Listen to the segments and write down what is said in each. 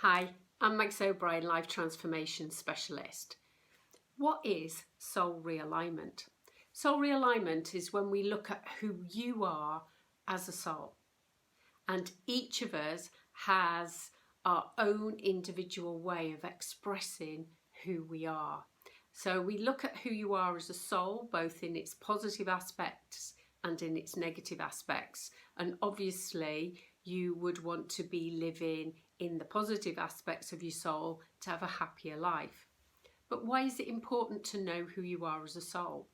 Hi, I'm Meg O'Brien, Life Transformation Specialist. What is soul realignment? Soul realignment is when we look at who you are as a soul. And each of us has our own individual way of expressing who we are. So we look at who you are as a soul, both in its positive aspects and in its negative aspects. And obviously, you would want to be living in the positive aspects of your soul to have a happier life. But why is it important to know who you are as a soul?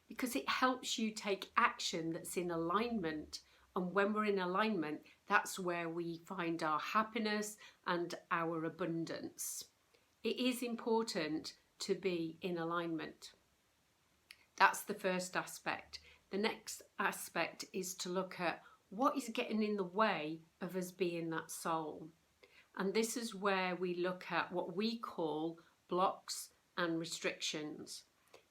Because it helps you take action that's in alignment. And when we're in alignment, that's where we find our happiness and our abundance. It is important to be in alignment. That's the first aspect. The next aspect is to look at what is getting in the way of us being that soul. And this is where we look at what we call blocks and restrictions.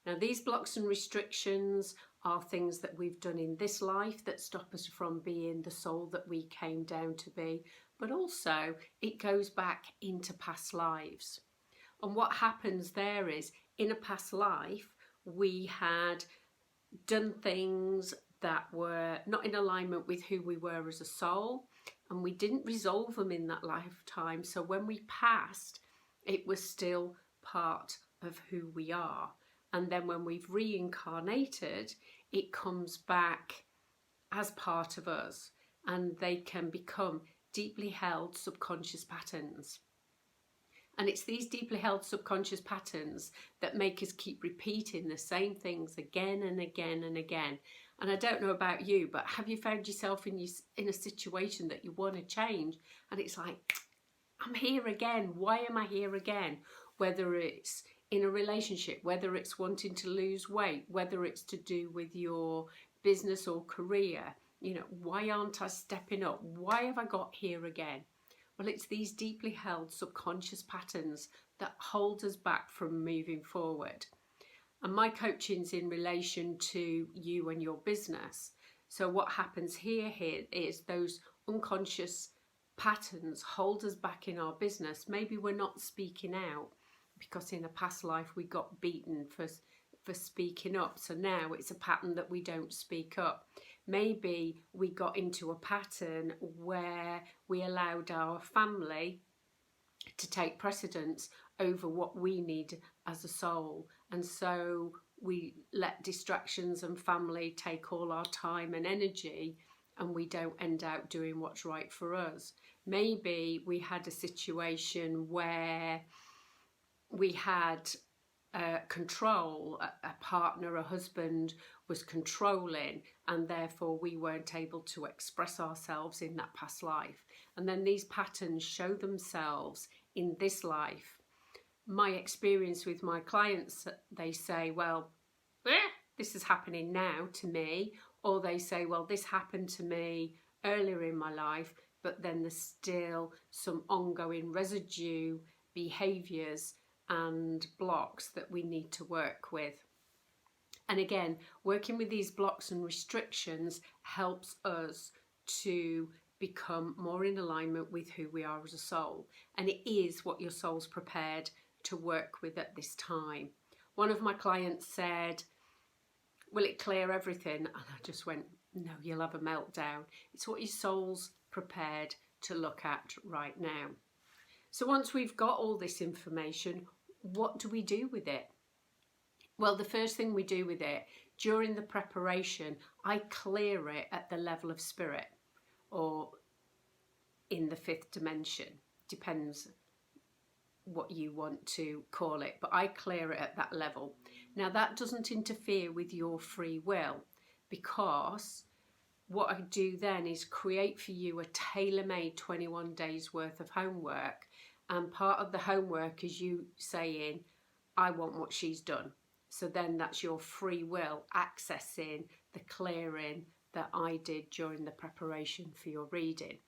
Now, these blocks and restrictions are things that we've done in this life that stop us from being the soul that we came down to be, but also it goes back into past lives. And what happens there is, in a past life, we had done things that were not in alignment with who we were as a soul, and we didn't resolve them in that lifetime. So when we passed, it was still part of who we are. And then when we've reincarnated, it comes back as part of us, and they can become deeply held subconscious patterns. And it's these deeply held subconscious patterns that make us keep repeating the same things again and again and again. And I don't know about you, but have you found yourself in a situation that you want to change? And it's like, I'm here again. Why am I here again? Whether it's in a relationship, whether it's wanting to lose weight, whether it's to do with your business or career, why aren't I stepping up? Why have I got here again? Well, it's these deeply held subconscious patterns that hold us back from moving forward. And my coaching's in relation to you and your business. So what happens here is those unconscious patterns hold us back in our business. Maybe we're not speaking out because in a past life we got beaten for speaking up. So now it's a pattern that we don't speak up. Maybe we got into a pattern where we allowed our family to take precedence over what we need as a soul. And so we let distractions and family take all our time and energy, and we don't end up doing what's right for us. Maybe we had a situation where we had control, a partner, a husband was controlling, and therefore we weren't able to express ourselves in that past life. And then these patterns show themselves in this life. My experience with my clients, they say, well, this is happening now to me, or they say, well, this happened to me earlier in my life, but then there's still some ongoing residue behaviours and blocks that we need to work with. And again, working with these blocks and restrictions helps us to become more in alignment with who we are as a soul. And it is what your soul's prepared to work with at this time. One of my clients said, will it clear everything? And I just went, no, you'll have a meltdown. It's what your soul's prepared to look at right now. So once we've got all this information, what do we do with it? Well, the first thing we do with it, during the preparation, I clear it at the level of spirit, or in the fifth dimension. Depends what you want to call it, but I clear it at that level. Now, that doesn't interfere with your free will, because what I do then is create for you a tailor-made 21 days worth of homework. And part of the homework is you saying, I want what she's done. So then that's your free will accessing the clearing that I did during the preparation for your reading.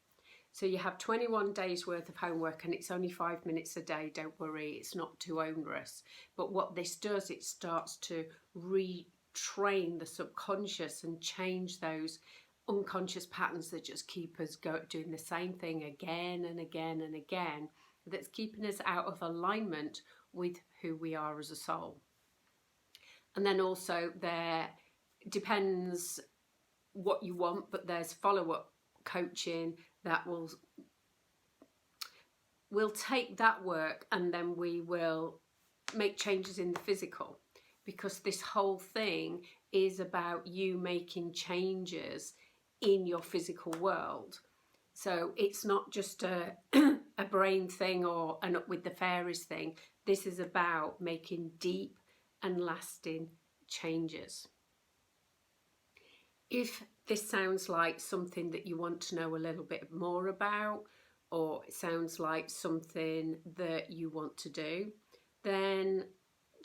So you have 21 days worth of homework, and it's only 5 minutes a day. Don't worry, it's not too onerous. But what this does, it starts to retrain the subconscious and change those unconscious patterns that just keep us doing the same thing again and again and again. that's keeping us out of alignment with who we are as a soul. And then also there depends what you want, but there's follow-up coaching that will take that work, and then we will make changes in the physical, because this whole thing is about you making changes in your physical world. So it's not just a brain thing or an up with the fairies thing. This is about making deep and lasting changes. If this sounds like something that you want to know a little bit more about, or it sounds like something that you want to do, then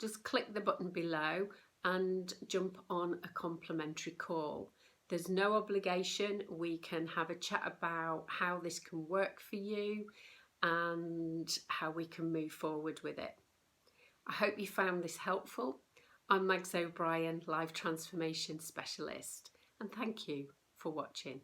just click the button below and jump on a complimentary call. There's no obligation. We can have a chat about how this can work for you and how we can move forward with it. I hope you found this helpful. I'm Mags O'Brien, Life Transformation Specialist, and thank you for watching.